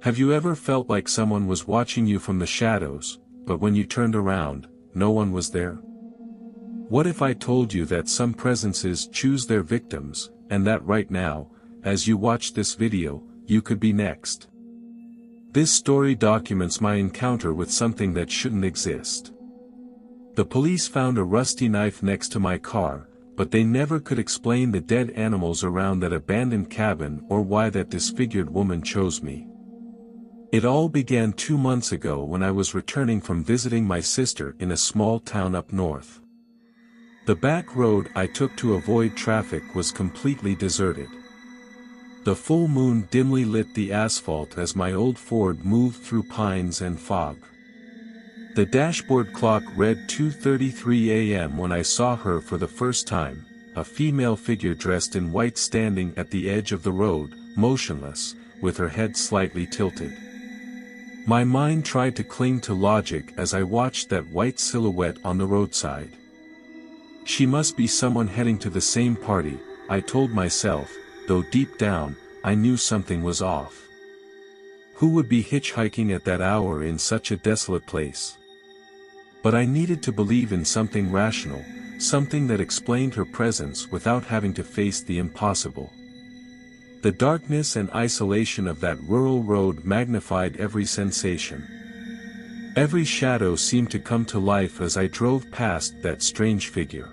Have you ever felt like someone was watching you from the shadows, but when you turned around, no one was there? What if I told you that some presences choose their victims, and that right now, as you watch this video, you could be next? This story documents my encounter with something that shouldn't exist. The police found a rusty knife next to my car, but they never could explain the dead animals around that abandoned cabin or why that disfigured woman chose me. It all began 2 months ago when I was returning from visiting my sister in a small town up north. The back road I took to avoid traffic was completely deserted. The full moon dimly lit the asphalt as my old Ford moved through pines and fog. The dashboard clock read 2:33 a.m. when I saw her for the first time, a female figure dressed in white standing at the edge of the road, motionless, with her head slightly tilted. My mind tried to cling to logic as I watched that white silhouette on the roadside. She must be someone heading to the same party, I told myself, though deep down, I knew something was off. Who would be hitchhiking at that hour in such a desolate place? But I needed to believe in something rational, something that explained her presence without having to face the impossible. The darkness and isolation of that rural road magnified every sensation. Every shadow seemed to come to life as I drove past that strange figure.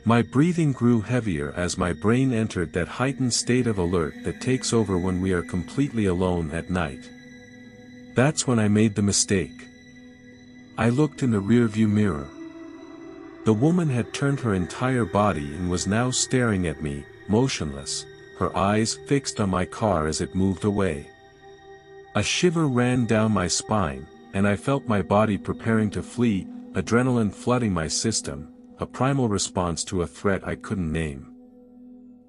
My breathing grew heavier as my brain entered that heightened state of alert that takes over when we are completely alone at night. That's when I made the mistake. I looked in the rearview mirror. The woman had turned her entire body and was now staring at me, motionless, her eyes fixed on my car as it moved away. A shiver ran down my spine, and I felt my body preparing to flee, adrenaline flooding my system, a primal response to a threat I couldn't name.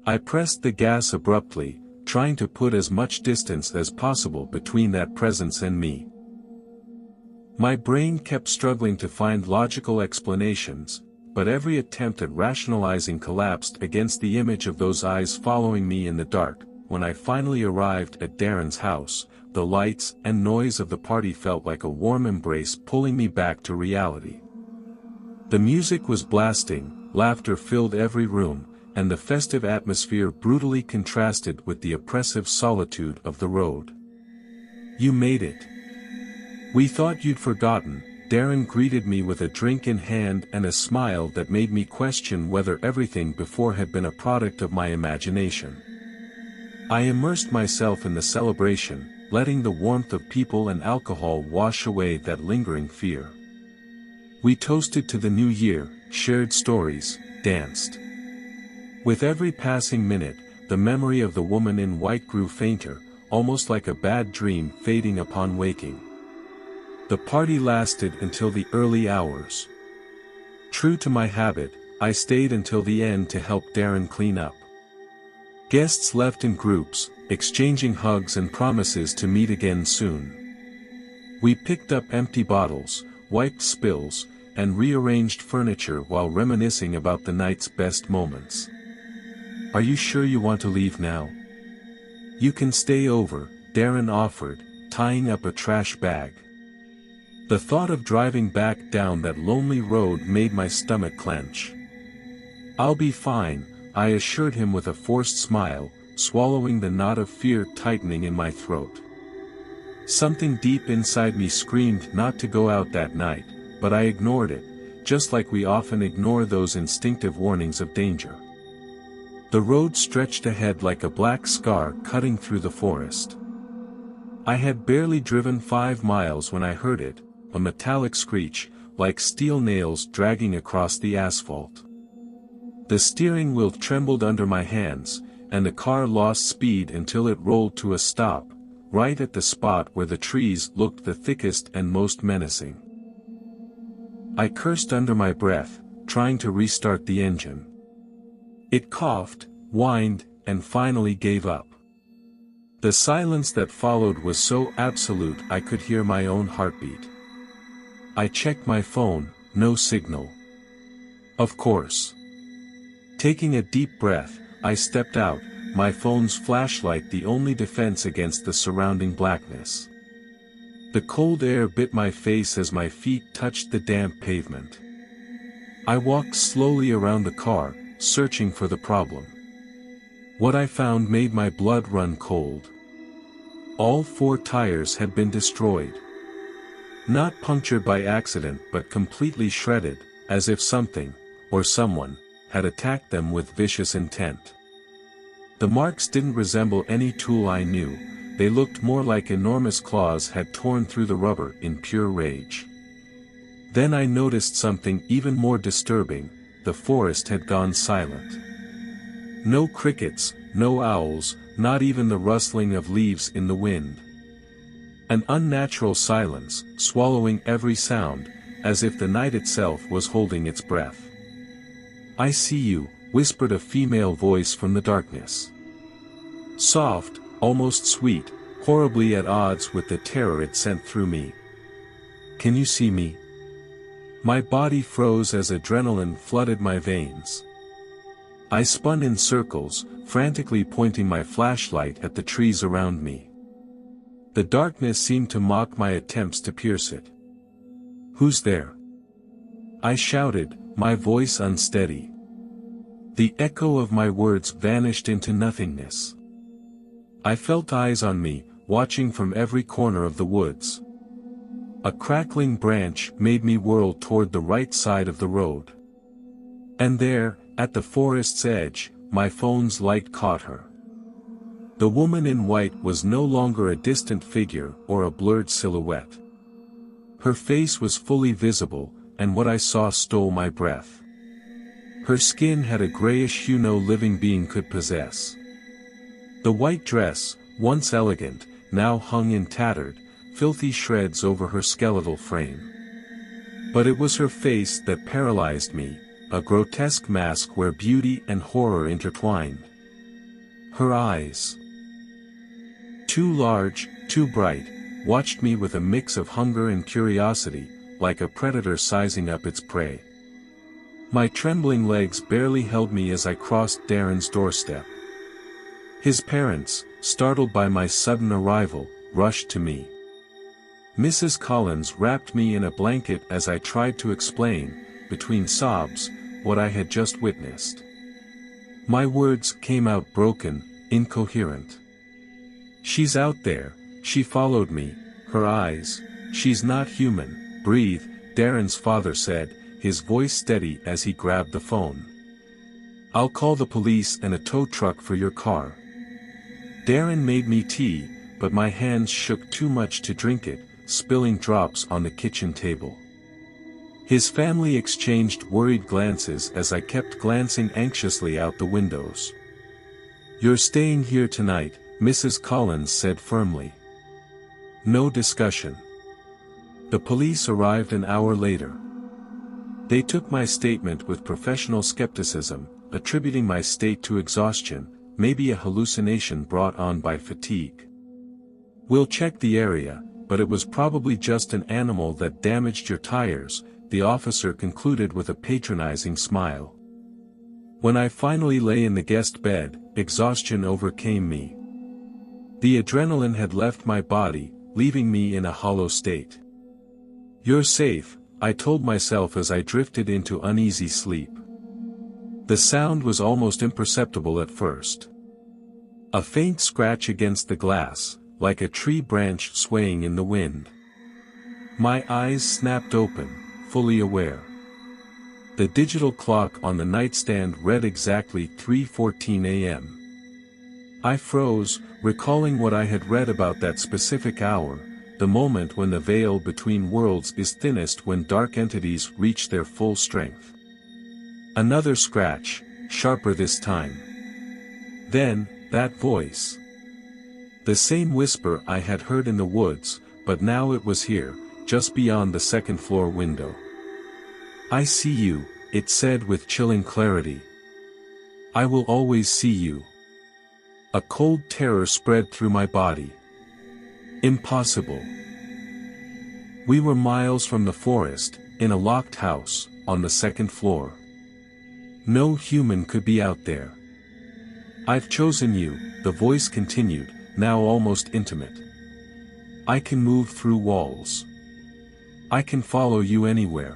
I pressed the gas abruptly, trying to put as much distance as possible between that presence and me. My brain kept struggling to find logical explanations, but every attempt at rationalizing collapsed against the image of those eyes following me in the dark. When I finally arrived at Darren's house, the lights and noise of the party felt like a warm embrace pulling me back to reality. The music was blasting, laughter filled every room, and the festive atmosphere brutally contrasted with the oppressive solitude of the road. "You made it. We thought you'd forgotten." Darren greeted me with a drink in hand and a smile that made me question whether everything before had been a product of my imagination. I immersed myself in the celebration, letting the warmth of people and alcohol wash away that lingering fear. We toasted to the new year, shared stories, danced. With every passing minute, the memory of the woman in white grew fainter, almost like a bad dream fading upon waking. The party lasted until the early hours. True to my habit, I stayed until the end to help Darren clean up. Guests left in groups, exchanging hugs and promises to meet again soon. We picked up empty bottles, wiped spills, and rearranged furniture while reminiscing about the night's best moments. "Are you sure you want to leave now? You can stay over," Darren offered, tying up a trash bag. The thought of driving back down that lonely road made my stomach clench. "I'll be fine," I assured him with a forced smile, swallowing the knot of fear tightening in my throat. Something deep inside me screamed not to go out that night, but I ignored it, just like we often ignore those instinctive warnings of danger. The road stretched ahead like a black scar cutting through the forest. I had barely driven 5 miles when I heard it, a metallic screech, like steel nails dragging across the asphalt. The steering wheel trembled under my hands, and the car lost speed until it rolled to a stop, right at the spot where the trees looked the thickest and most menacing. I cursed under my breath, trying to restart the engine. It coughed, whined, and finally gave up. The silence that followed was so absolute I could hear my own heartbeat. I checked my phone, no signal. Of course. Taking a deep breath, I stepped out, my phone's flashlight the only defense against the surrounding blackness. The cold air bit my face as my feet touched the damp pavement. I walked slowly around the car, searching for the problem. What I found made my blood run cold. All 4 tires had been destroyed. Not punctured by accident but completely shredded, as if something, or someone, had attacked them with vicious intent. The marks didn't resemble any tool I knew, they looked more like enormous claws had torn through the rubber in pure rage. Then I noticed something even more disturbing: the forest had gone silent. No crickets, no owls, not even the rustling of leaves in the wind. An unnatural silence, swallowing every sound, as if the night itself was holding its breath. "I see you," whispered a female voice from the darkness. Soft, almost sweet, horribly at odds with the terror it sent through me. "Can you see me?" My body froze as adrenaline flooded my veins. I spun in circles, frantically pointing my flashlight at the trees around me. The darkness seemed to mock my attempts to pierce it. "Who's there?" I shouted, my voice unsteady. The echo of my words vanished into nothingness. I felt eyes on me, watching from every corner of the woods. A crackling branch made me whirl toward the right side of the road. And there, at the forest's edge, my phone's light caught her. The woman in white was no longer a distant figure or a blurred silhouette. Her face was fully visible, and what I saw stole my breath. Her skin had a grayish hue no living being could possess. The white dress, once elegant, now hung in tattered, filthy shreds over her skeletal frame. But it was her face that paralyzed me, a grotesque mask where beauty and horror intertwined. Her eyes, too large, too bright, watched me with a mix of hunger and curiosity, like a predator sizing up its prey. My trembling legs barely held me as I crossed Darren's doorstep. His parents, startled by my sudden arrival, rushed to me. Mrs. Collins wrapped me in a blanket as I tried to explain, between sobs, what I had just witnessed. My words came out broken, incoherent. "She's out there," she followed me, her eyes. "She's not human, breathe," Darren's father said, his voice steady as he grabbed the phone. "I'll call the police and a tow truck for your car." Darren made me tea, but my hands shook too much to drink it, spilling drops on the kitchen table. His family exchanged worried glances as I kept glancing anxiously out the windows. "You're staying here tonight," Mrs. Collins said firmly. No discussion. The police arrived an hour later. They took my statement with professional skepticism, attributing my state to exhaustion, maybe a hallucination brought on by fatigue. "We'll check the area, but it was probably just an animal that damaged your tires," the officer concluded with a patronizing smile. When I finally lay in the guest bed, exhaustion overcame me. The adrenaline had left my body, leaving me in a hollow state. "You're safe," I told myself as I drifted into uneasy sleep. The sound was almost imperceptible at first. A faint scratch against the glass, like a tree branch swaying in the wind. My eyes snapped open, fully aware. The digital clock on the nightstand read exactly 3:14 a.m. I froze, recalling what I had read about that specific hour, the moment when the veil between worlds is thinnest when dark entities reach their full strength. Another scratch, sharper this time. Then, that voice. The same whisper I had heard in the woods, but now it was here, just beyond the second-floor window. "I see you," it said with chilling clarity. "I will always see you." A cold terror spread through my body. Impossible. We were miles from the forest, in a locked house, on the second floor. No human could be out there. I've chosen you, the voice continued, now almost intimate. I can move through walls. I can follow you anywhere.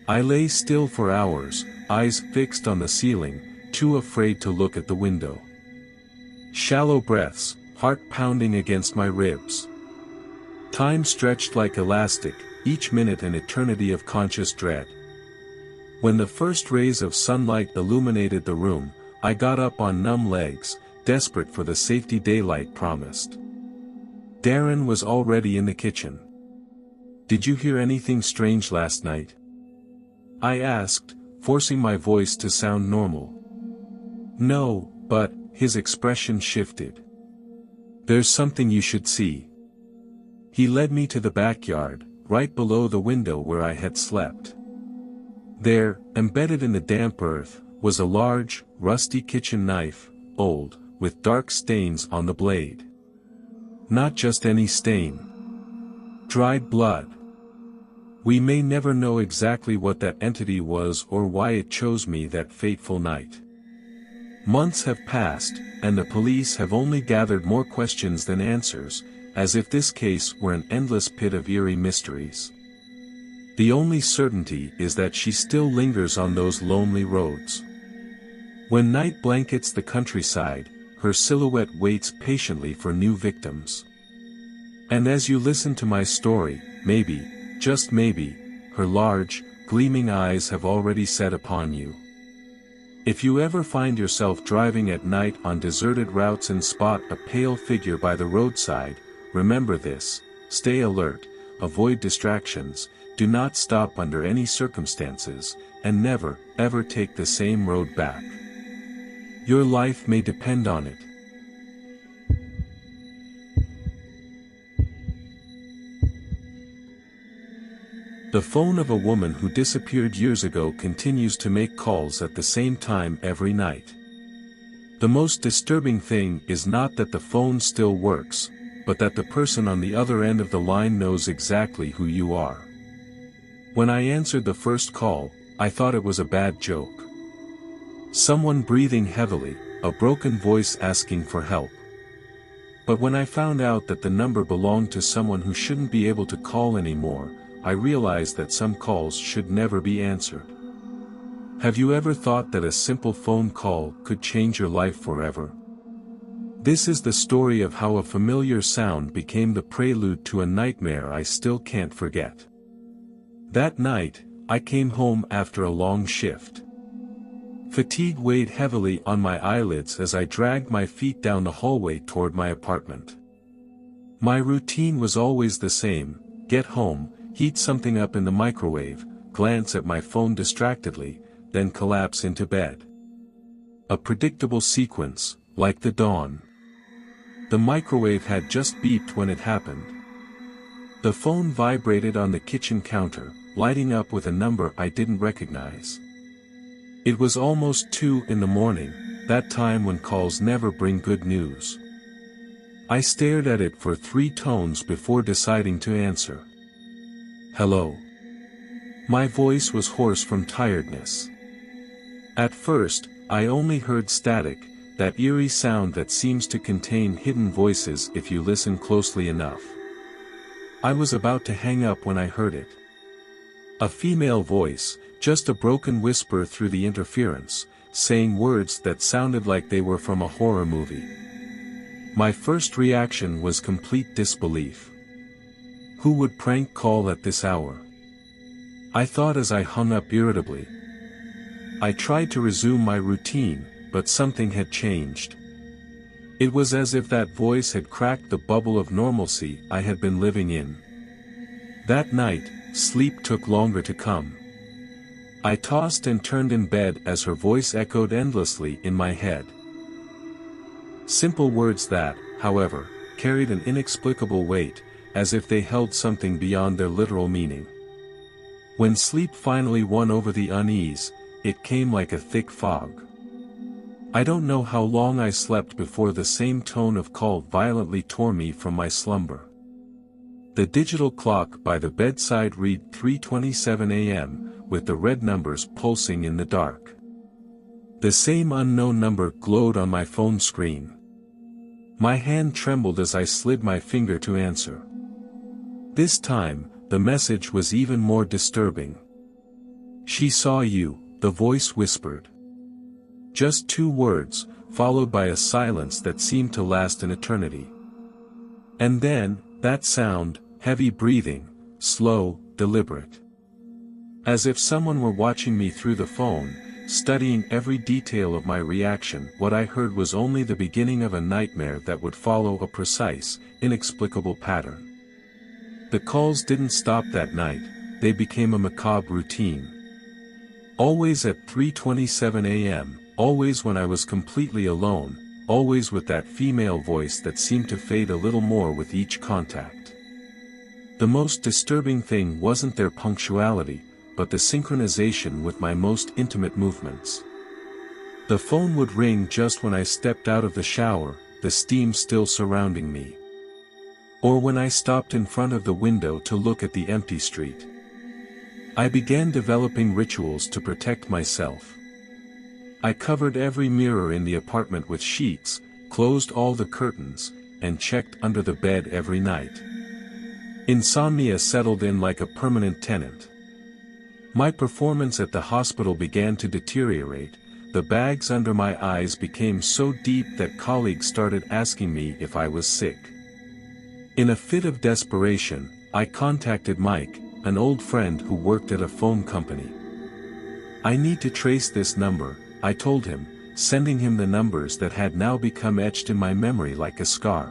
I lay still for hours, eyes fixed on the ceiling, too afraid to look at the window. Shallow breaths, heart pounding against my ribs. Time stretched like elastic, each minute an eternity of conscious dread. When the first rays of sunlight illuminated the room, I got up on numb legs, desperate for the safety daylight promised. Darren was already in the kitchen. "Did you hear anything strange last night?" I asked, forcing my voice to sound normal. "No, but," his expression shifted. "There's something you should see." He led me to the backyard, right below the window where I had slept. There, embedded in the damp earth, was a large, rusty kitchen knife, old, with dark stains on the blade. Not just any stain. Dried blood. We may never know exactly what that entity was or why it chose me that fateful night. Months have passed, and the police have only gathered more questions than answers, as if this case were an endless pit of eerie mysteries. The only certainty is that she still lingers on those lonely roads. When night blankets the countryside, her silhouette waits patiently for new victims. And as you listen to my story, maybe, just maybe, her large, gleaming eyes have already set upon you. If you ever find yourself driving at night on deserted routes and spot a pale figure by the roadside, remember this: stay alert, avoid distractions, do not stop under any circumstances, and never, ever take the same road back. Your life may depend on it. The phone of a woman who disappeared years ago continues to make calls at the same time every night. The most disturbing thing is not that the phone still works, but that the person on the other end of the line knows exactly who you are. When I answered the first call, I thought it was a bad joke. Someone breathing heavily, a broken voice asking for help. But when I found out that the number belonged to someone who shouldn't be able to call anymore, I realized that some calls should never be answered. Have you ever thought that a simple phone call could change your life forever? This is the story of how a familiar sound became the prelude to a nightmare I still can't forget. That night, I came home after a long shift. Fatigue weighed heavily on my eyelids as I dragged my feet down the hallway toward my apartment. My routine was always the same: get home, heat something up in the microwave, glance at my phone distractedly, then collapse into bed. A predictable sequence, like the dawn. The microwave had just beeped when it happened. The phone vibrated on the kitchen counter, lighting up with a number I didn't recognize. It was almost 2 in the morning, that time when calls never bring good news. I stared at it for 3 tones before deciding to answer. "Hello." My voice was hoarse from tiredness. At first, I only heard static, that eerie sound that seems to contain hidden voices if you listen closely enough. I was about to hang up when I heard it. A female voice, just a broken whisper through the interference, saying words that sounded like they were from a horror movie. My first reaction was complete disbelief. Who would prank call at this hour? I thought as I hung up irritably. I tried to resume my routine, but something had changed. It was as if that voice had cracked the bubble of normalcy I had been living in. That night, sleep took longer to come. I tossed and turned in bed as her voice echoed endlessly in my head. Simple words that, however, carried an inexplicable weight, as if they held something beyond their literal meaning. When sleep finally won over the unease, it came like a thick fog. I don't know how long I slept before the same tone of call violently tore me from my slumber. The digital clock by the bedside read 3:27 a.m., with the red numbers pulsing in the dark. The same unknown number glowed on my phone screen. My hand trembled as I slid my finger to answer. This time, the message was even more disturbing. "She saw you," the voice whispered. Just 2 words, followed by a silence that seemed to last an eternity. And then, that sound, heavy breathing, slow, deliberate. As if someone were watching me through the phone, studying every detail of my reaction. What I heard was only the beginning of a nightmare that would follow a precise, inexplicable pattern. The calls didn't stop that night, they became a macabre routine. Always at 3:27 a.m., always when I was completely alone, always with that female voice that seemed to fade a little more with each contact. The most disturbing thing wasn't their punctuality, but the synchronization with my most intimate movements. The phone would ring just when I stepped out of the shower, the steam still surrounding me. Or when I stopped in front of the window to look at the empty street. I began developing rituals to protect myself. I covered every mirror in the apartment with sheets, closed all the curtains, and checked under the bed every night. Insomnia settled in like a permanent tenant. My performance at the hospital began to deteriorate. The bags under my eyes became so deep that colleagues started asking me if I was sick. In a fit of desperation, I contacted Mike, an old friend who worked at a phone company. "I need to trace this number," I told him, sending him the numbers that had now become etched in my memory like a scar.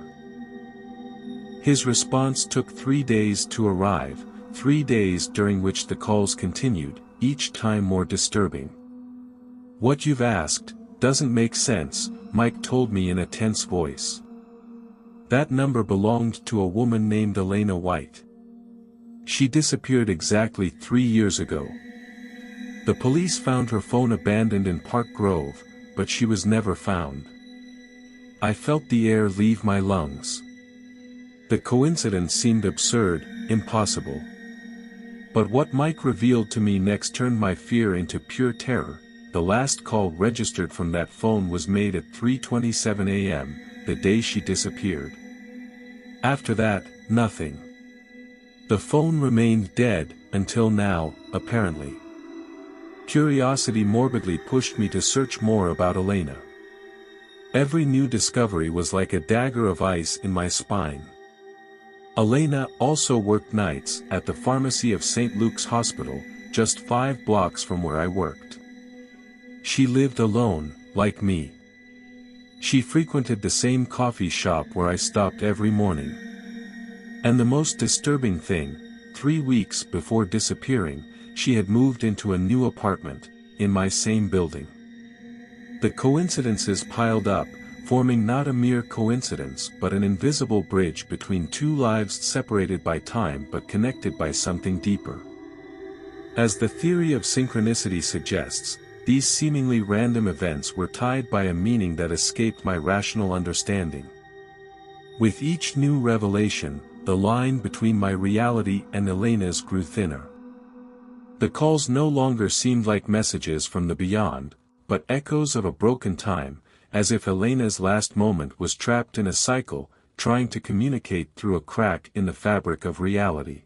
His response took 3 days to arrive, 3 days during which the calls continued, each time more disturbing. "What you've asked doesn't make sense," Mike told me in a tense voice. That number belonged to a woman named Elena White. She disappeared exactly 3 years ago. The police found her phone abandoned in Park Grove, but she was never found. I felt the air leave my lungs. The coincidence seemed absurd, impossible. But what Mike revealed to me next turned my fear into pure terror. The last call registered from that phone was made at 3:27 a.m., the day she disappeared. After that, nothing. The phone remained dead, until now, apparently. Curiosity morbidly pushed me to search more about Elena. Every new discovery was like a dagger of ice in my spine. Elena also worked nights at the pharmacy of St. Luke's Hospital, just 5 blocks from where I worked. She lived alone, like me. She frequented the same coffee shop where I stopped every morning. And the most disturbing thing, 3 weeks before disappearing, she had moved into a new apartment, in my same building. The coincidences piled up, forming not a mere coincidence but an invisible bridge between 2 lives separated by time but connected by something deeper. As the theory of synchronicity suggests, these seemingly random events were tied by a meaning that escaped my rational understanding. With each new revelation, the line between my reality and Elena's grew thinner. The calls no longer seemed like messages from the beyond, but echoes of a broken time, as if Elena's last moment was trapped in a cycle, trying to communicate through a crack in the fabric of reality.